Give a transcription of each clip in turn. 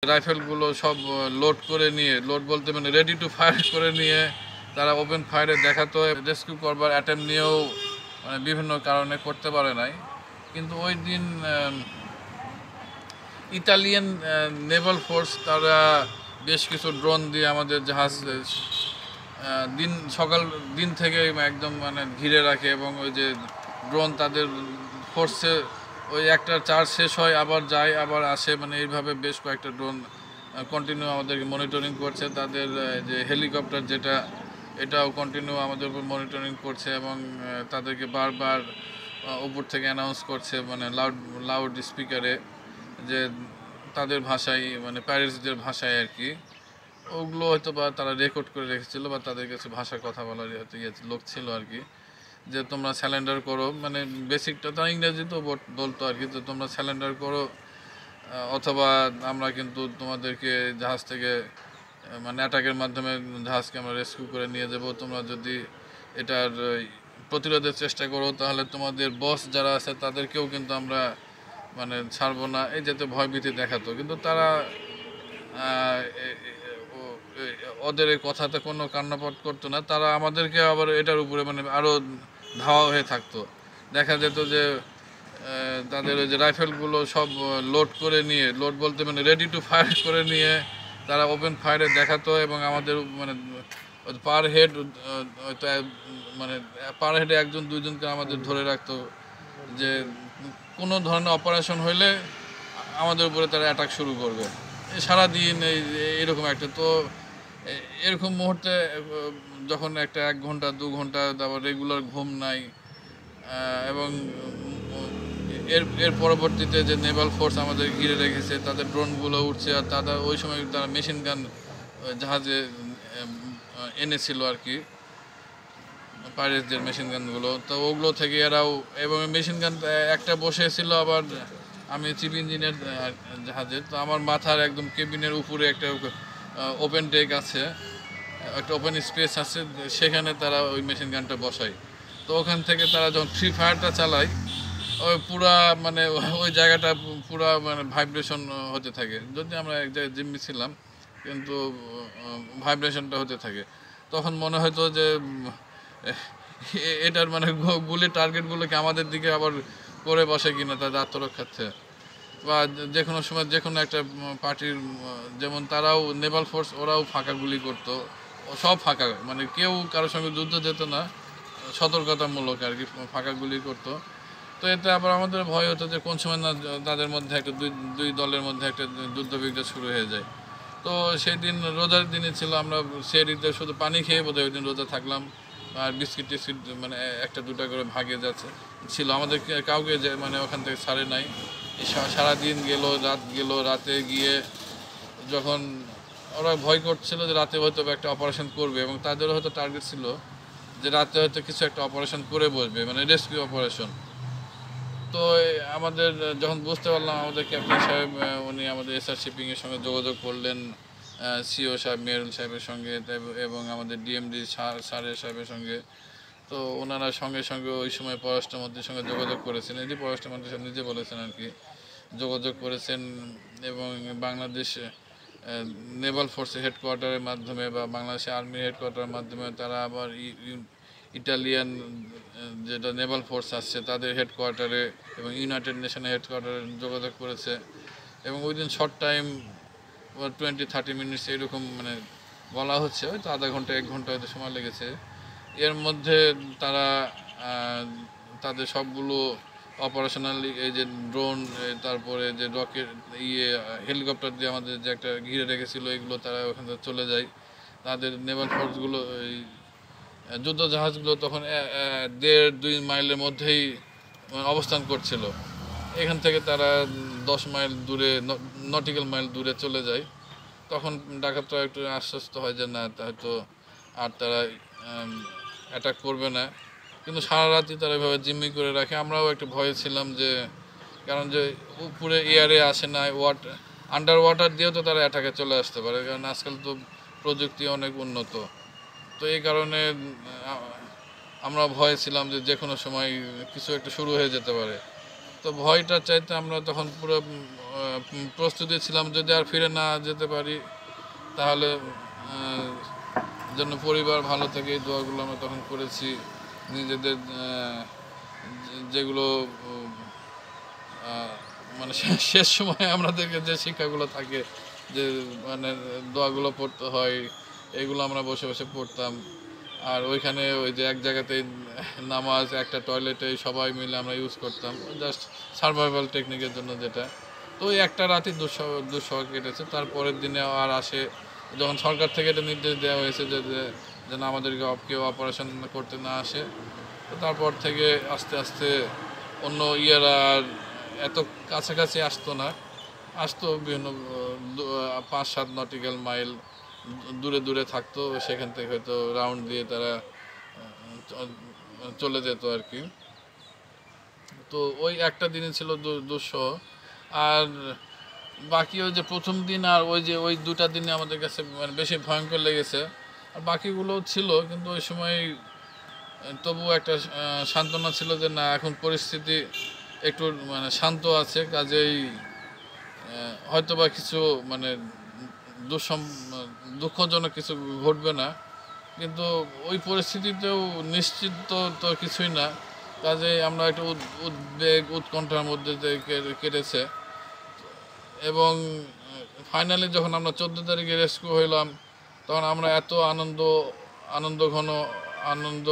রাইফেলগুলো সব লোড করে নিয়ে, লোড বলতে মানে রেডি টু ফায়ার করে নিয়ে তারা ওপেন ফায়ারে দেখাতো। রেস্কিউ করবার অ্যাটেম্প নিয়েও মানে বিভিন্ন কারণে করতে পারে নাই। কিন্তু ওই দিন ইতালিয়ান নেভাল ফোর্স তারা বেশ কিছু ড্রোন দিয়ে আমাদের জাহাজ সকাল দিন থেকে একদম মানে ঘিরে রাখে, এবং ওই যে ড্রোন তাদের ফোর্সে ওই একটা চার্জ শেষ হয় আবার যায় আবার আসে, মানে এইভাবে বেশ কয়েকটা ড্রোন কন্টিনিউ আমাদেরকে মনিটরিং করছে। তাদের যে হেলিকপ্টার যেটা, এটাও কন্টিনিউ আমাদের উপর মনিটরিং করছে, এবং তাদেরকে বারবার উপর থেকে অ্যানাউন্স করছে মানে লাউড স্পিকারে, যে তাদের ভাষায় মানে প্যারিসদের ভাষায় আর কি। ওগুলো হয়তো বা তারা রেকর্ড করে রেখেছিল, বা তাদের কাছে ভাষায় কথা বলার হয়তো লোক ছিল আর কি, যে তোমরা স্যালেন্ডার করো, মানে বেসিকটা তো ইংরেজি তো বলতো আর কি, তো তোমরা স্যালেন্ডার করো, অথবা আমরা কিন্তু তোমাদেরকে জাহাজ থেকে মানে অ্যাটাকের মাধ্যমে জাহাজকে আমরা রেস্কিউ করে নিয়ে যাব। তোমরা যদি এটার প্রতিরোধের চেষ্টা করো তাহলে তোমাদের বস যারা আছে তাদেরকেও কিন্তু আমরা মানে ছাড়বো না, এই যাতে ভয়ভীতি দেখাতো। কিন্তু তারা ওদের এই কথাতে কোনো কান্নাপাত করতো না, তারা আমাদেরকে আবার এটার উপরে মানে আরও ধাওয়া হয়ে থাকতো। দেখা যেত যে তাদের ওই যে রাইফেলগুলো সব লোড করে নিয়ে, লোড বলতে মানে রেডি টু ফায়ার করে নিয়ে তারা ওপেন ফায়ারে দেখাতো, এবং আমাদের মানে পার হেড মানে পার হেডে একজন দুইজনকে আমাদের ধরে রাখতো, যে কোনো ধরনের অপারেশন হইলে আমাদের উপরে তারা অ্যাটাক শুরু করবে সারাদিন এরকম একটা। তো এরকম মুহূর্তে যখন একটা 1 ঘন্টা 2 ঘন্টা তারপর রেগুলার ঘুম নাই, এবং এর পরবর্তীতে যে নেভাল ফোর্স আমাদের ঘিরে রেখেছে, তাদের ড্রোনগুলো উঠছে, আর ওই সময় তারা মেশিন গান জাহাজে এনেছিল আর কি, পাইরেটসদের মেশিন গানগুলো। তো ওগুলো থেকে এরাও, এবং মেশিন গান একটা বসেছিল, আবার আমি চিফ ইঞ্জিনিয়ার জাহাজে, তো আমার মাথার একদম কেবিনের উপরে একটা ওপেন ডেক আছে, একটা ওপেন স্পেস আছে, সেখানে তারা ওই মেশিন গানটা বসায়। তো ওখান থেকে তারা যখন ফ্রি ফায়ারটা চালায়, ওই পুরা মানে ওই জায়গাটা পুরা মানে ভাইব্রেশন হতে থাকে। যদি আমরা এক জায়গায় জিম্মি ছিলাম, কিন্তু ভাইব্রেশনটা হতে থাকে। তখন মনে হতো যে এটার মানে গুলির টার্গেটগুলোকে আমাদের দিকে আবার করে বসে কিনা তাদের আত্মরক্ষার্থে, বা যে কোনো সময় যে কোনো একটা পার্টির, যেমন তারাও নেভাল ফোর্স ওরাও ফাঁকা গুলি করতো, সব ফাঁকা, মানে কেউ কারোর সঙ্গে যুদ্ধ যেত না, সতর্কতামূলক আর কি ফাঁকা গুলি করতো। তো এতে আবার আমাদের ভয় হতো যে কোন সময় না তাদের মধ্যে একটা দুই দলের মধ্যে একটা যুদ্ধবিগ্রহ শুরু হয়ে যায়। তো সেই দিন রোজার দিনে ছিল, আমরা সেই দিতে শুধু পানি খেয়ে বোধহয় ওই দিন রোজা থাকলাম, আর বিস্কিট টিস্কিট মানে একটা দুটা করে ভাগে যাচ্ছে ছিল, আমাদের কাউকে যে মানে ওখান থেকে ছাড়ে নাই। সারাদিন গেল, রাত গেল, রাতে গিয়ে যখন ওরা ভয় করছিল যে রাতে হয়তো একটা অপারেশন করবে, এবং তাদেরও হয়তো টার্গেট ছিল যে রাতে হয়তো কিছু একটা অপারেশন করে বসবে, মানে রেস্কিউ অপারেশন। তো আমাদের যখন বুঝতে পারলাম, আমাদের ক্যাপ্টেন সাহেব উনি আমাদের এসআর শিপিংয়ের সঙ্গে যোগাযোগ করলেন, সিও সাহেব মেহরুল সাহেবের সঙ্গে, এবং আমাদের ডিএমডি স্যারের সাহেবের সঙ্গে। তো ওনারা সঙ্গে সঙ্গে ওই সময় পররাষ্ট্রমন্ত্রীর সঙ্গে যোগাযোগ করেছেন, এটি পররাষ্ট্রমন্ত্রী সাহেব নিজে বলেছেন আর কি, যোগাযোগ করেছেন, এবং বাংলাদেশ নেভাল ফোর্সের হেডকোয়ার্টারের মাধ্যমে বা বাংলাদেশের আর্মির হেডকোয়ার্টারের মাধ্যমে তারা আবার ইটালিয়ান যেটা নেভাল ফোর্স আসছে তাদের হেডকোয়ার্টারে এবং ইউনাইটেড নেশনের হেডকোয়ার্টারে যোগাযোগ করেছে। এবং উইদিন শর্ট টাইম 20-30 মিনিটস এরকম মানে বলা হচ্ছে, হয়তো আধা ঘন্টা 1 ঘন্টা হয়তো সময় লেগেছে। এর মধ্যে তারা তাদের সবগুলো অপারেশনালি এই যে ড্রোন, তারপরে যে রকেট হেলিকপ্টার দিয়ে আমাদের যে একটা ঘিরে রেখেছিল, এগুলো তারা ওখান থেকে চলে যায়। তাদের নেভাল ফোর্সগুলো এই যুদ্ধ জাহাজগুলো তখন 1.5-2 মাইলের মধ্যেই অবস্থান করছিল। এখান থেকে তারা 10 মাইল দূরে, নটিক্যাল মাইল দূরে চলে যায়। তখন ডাকাতরা একটু আশ্বস্ত হয় যে না, হয়তো আর তারা অ্যাটাক করবে না। কিন্তু সারা রাতই তারা এভাবে জিম্মি করে রাখে। আমরাও একটু ভয়ে ছিলাম, যে কারণ যে উপরে এয়ারে আসে না, আন্ডার ওয়াটার দিয়েও তো তারা অ্যাটাকে চলে আসতে পারে, কারণ আজকাল তো প্রযুক্তি অনেক উন্নত। তো এই কারণে আমরা ভয়ে ছিলাম যে কোনো সময় কিছু একটা শুরু হয়ে যেতে পারে। তো ভয়টার চাইতে আমরা তখন পুরো প্রস্তুতি ছিলাম যদি আর ফিরে না যেতে পারি তাহলে জন্য পরিবার ভালো থাকে এই দোয়াগুলো আমরা তখন করেছি। নিজেদের যেগুলো মানে শেষ সময়ে আমাদেরকে যে শিক্ষাগুলো থাকে যে মানে দোয়াগুলো পড়তে হয় এগুলো আমরা বসে বসে পড়তাম। আর ওইখানে ওই যে এক জায়গাতেই নামাজ একটা টয়লেটে সবাই মিলে আমরা ইউজ করতাম জাস্ট সার্ভাইভাল টেকনিকের জন্য যেটা। তো ওই একটা রাতই দুঃসহ কেটেছে। তারপরের দিনে আর আসে যখন সরকার থেকে এটা নির্দেশ দেওয়া হয়েছে যে যেন আমাদেরকে কেউ অপারেশন করতে না আসে। তো তারপর থেকে আস্তে আস্তে অন্য ইয়ারা আর এত কাছাকাছি আসতো না, আসতো বিভিন্ন 5-7 নটিক্যাল মাইল দূরে দূরে থাকতো, সেখান থেকে হয়তো রাউন্ড দিয়ে তারা চলে যেত আর কি। তো ওই একটা দিনে ছিল দুঃসহ। আর বাকি ওই যে প্রথম দিন আর ওই দুটা দিনে আমাদের কাছে মানে বেশি ভয়ঙ্কর লেগেছে। আর বাকিগুলোও ছিল কিন্তু ওই সময় তবু একটা সান্ত্বনা ছিল যে না এখন পরিস্থিতি একটু মানে শান্ত আছে, কাজেই হয়তোবা কিছু মানে দুঃখজনক কিছু ঘটবে না। কিন্তু ওই পরিস্থিতিতেও নিশ্চিত তো কিছুই না, কাজেই আমরা একটু উদ্বেগ উৎকণ্ঠার মধ্যে দিয়ে কেটেছে। এবং ফাইনালি যখন আমরা 14 তারিখে রেস্কিউ হইলাম তখন আমরা এত আনন্দ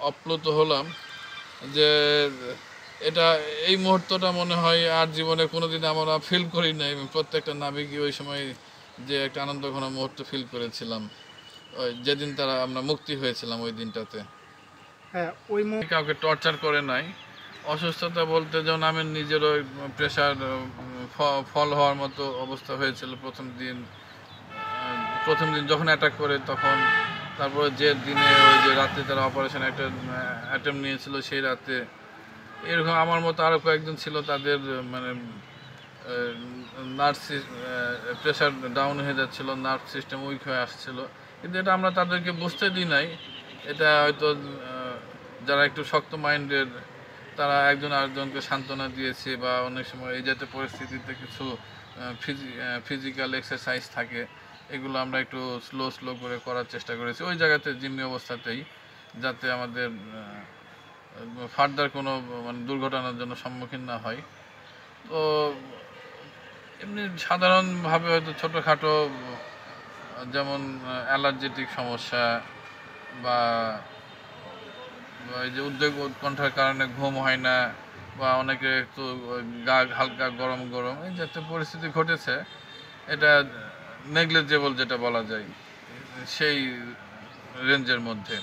অপ্লুত হলাম যে এটা এই মুহূর্তটা মনে হয় আর জীবনে কোনোদিন আমরা ফিল করি নাই। প্রত্যেকটা নাবিকই ওই সময় যে একটা আনন্দঘন মুহূর্ত ফিল করেছিলাম ওই যেদিন আমরা মুক্তি হয়েছিলাম ওই দিনটাতে। হ্যাঁ, কাউকে টর্চার করে নাই। অসুস্থতা বলতে যেমন আমি নিজেরও প্রেশার ফল হওয়ার মতো অবস্থা হয়েছিল প্রথম দিন যখন অ্যাটাক করে তখন। তারপরে যে দিনে ওই যে রাতে তারা অপারেশন একটা অ্যাটেম্প নিয়েছিল সেই রাতে এরকম আমার মতো আরও কয়েকজন ছিল, তাদের মানে নার্ভ প্রেশার ডাউন হয়ে যাচ্ছিলো, নার্ভ সিস্টেম উইক হয়ে আসছিল। কিন্তু এটা আমরা তাদেরকে বুঝতে দিই নাই। এটা হয়তো যারা একটু শক্ত মাইন্ডের তারা একজন আরেকজনকে সান্ত্বনা দিয়েছে, বা অনেক সময় এই জাতীয় পরিস্থিতিতে কিছু ফিজিক্যাল এক্সারসাইজ থাকে, এগুলো আমরা একটু স্লো করে করার চেষ্টা করেছি ওই জায়গাতে জিম্মি অবস্থাতেই, যাতে আমাদের ফার্দার কোনো মানে দুর্ঘটনার জন্য সম্মুখীন না হয়। তো এমনি সাধারণভাবে হয়তো ছোটোখাটো যেমন অ্যালার্জেটিক সমস্যা বা এই যে উদ্বেগ উৎকণ্ঠার কারণে ঘুম হয় না, বা অনেকে একটু গা হালকা গরম এই জাতীয় পরিস্থিতি ঘটেছে, এটা নেগলিজেবল যেটা বলা যায় সেই রেঞ্জের মধ্যে।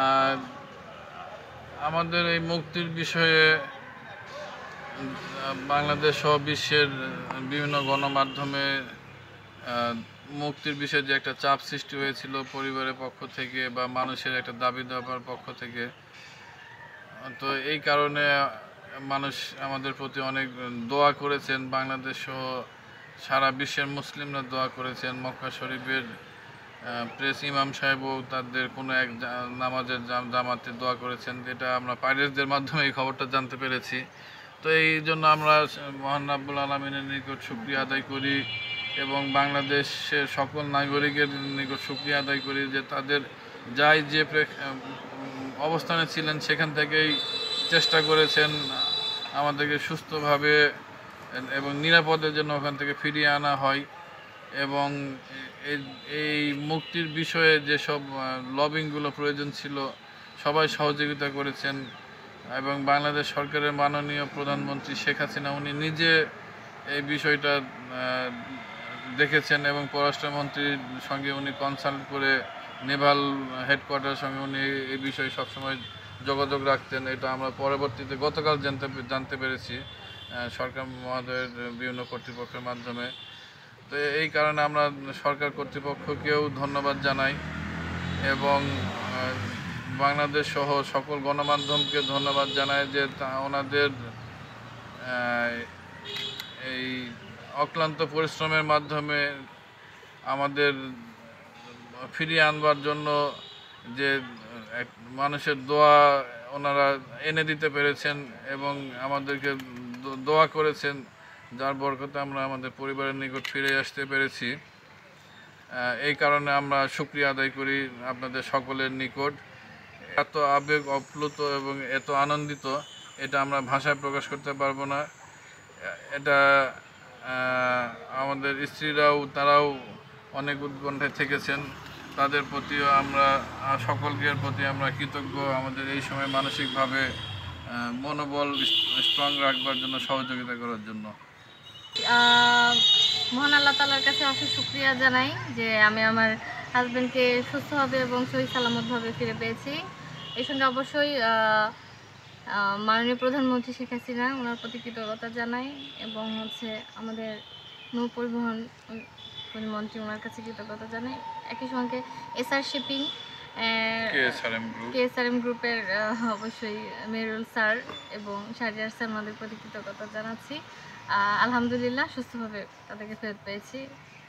আর আমাদের এই মুক্তির বিষয়ে বাংলাদেশ সহ বিশ্বের বিভিন্ন গণমাধ্যমে মুক্তির বিষয়ে যে একটা চাপ সৃষ্টি হয়েছিল পরিবারের পক্ষ থেকে বা মানুষের একটা দাবি দাবার পক্ষ থেকে, তো এই কারণে মানুষ আমাদের প্রতি অনেক দোয়া করেছেন। বাংলাদেশ সহ সারা বিশ্বের মুসলিমরা দোয়া করেছেন। মক্কা শরীফের প্রেস ইমাম সাহেবও তাদের কোনো এক নামাজের জামাতে দোয়া করেছেন, যেটা আমরা পাইরেটসদের মাধ্যমে এই খবরটা জানতে পেরেছি। তো এই জন্য আমরা মহান রাব্বুল আলামিনের নিকট শুকরিয়া আদায় করি এবং বাংলাদেশের সকল নাগরিকের নিকট শুকরিয়া আদায় করি যে তাদের যে অবস্থানে ছিলেন সেখান থেকেই চেষ্টা করেছেন আমাদেরকে সুস্থভাবে এবং নিরাপদে যেন ওখান থেকে ফিরিয়ে আনা হয়। এবং এই মুক্তির বিষয়ে যেসব লবিংগুলো প্রয়োজন ছিল সবাই সহযোগিতা করেছেন। এবং বাংলাদেশ সরকারের মাননীয় প্রধানমন্ত্রী শেখ হাসিনা উনি নিজে এই বিষয়টা দেখেছেন এবং পররাষ্ট্রমন্ত্রীর সঙ্গে উনি কনসাল্ট করে নেভাল হেডকোয়ার্টারের সঙ্গে উনি এই বিষয়ে সবসময় যোগাযোগ রাখতেন। এটা আমরা পরবর্তীতে গতকাল জানতে পেরেছি সরকার মহোদয়ের বিভিন্ন কর্তৃপক্ষের মাধ্যমে। তো এই কারণে আমরা সরকার কর্তৃপক্ষকেও ধন্যবাদ জানাই এবং বাংলাদেশ সহ সকল গণমাধ্যমকে ধন্যবাদ জানাই যে ওনাদের এই অক্লান্ত পরিশ্রমের মাধ্যমে আমাদের ফিরিয়ে আনবার জন্য যে মানুষের দোয়া ওনারা এনে দিতে পেরেছেন এবং আমাদেরকে দোয়া করেছেন যার বরকতে আমরা আমাদের পরিবারের নিকট ফিরে আসতে পেরেছি। এই কারণে আমরা শুকরিয়া আদায় করি আপনাদের সকলের নিকট। এত আবেগ আপ্লুত এবং এত আনন্দিত, এটা আমরা ভাষায় প্রকাশ করতে পারবো না। এটা আমাদের স্ত্রীরাও, তারাও অনেক উৎকণ্ঠায় থেকেছেন। তাদের প্রতিও আমরা, সকলের প্রতি আমরা কৃতজ্ঞ, আমাদের এই সময় মানসিকভাবে মনোবল স্ট্রং রাখবার জন্য, সহযোগিতা করার জন্য। মহান আল্লাহ তাআলার কাছে অশেষ শুকরিয়া জানাই যে আমি আমার হাজবেন্ডকে সুস্থভাবে এবং সহি সালামতভাবে ফিরে পেয়েছি। এই সঙ্গে অবশ্যই মাননীয় প্রধানমন্ত্রী শেখ হাসিনা, ওনার প্রতি কৃতজ্ঞতা জানাই এবং আমাদের নৌ পরিবহন মন্ত্রী, ওনার কাছে কৃতজ্ঞতা জানাই। একই সঙ্গে এসআর শিপিং, কেএসআরএম গ্রুপের অবশ্যই মেহরুল স্যার এবং শাহরিয়ার স্যার, আমাদের প্রতি কৃতজ্ঞতা জানাচ্ছি। আলহামদুলিল্লাহ সুস্থভাবে তাদেরকে ফেরত পেয়েছি,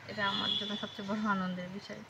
এটা আমার জন্য সবচেয়ে বড় আনন্দের বিষয়।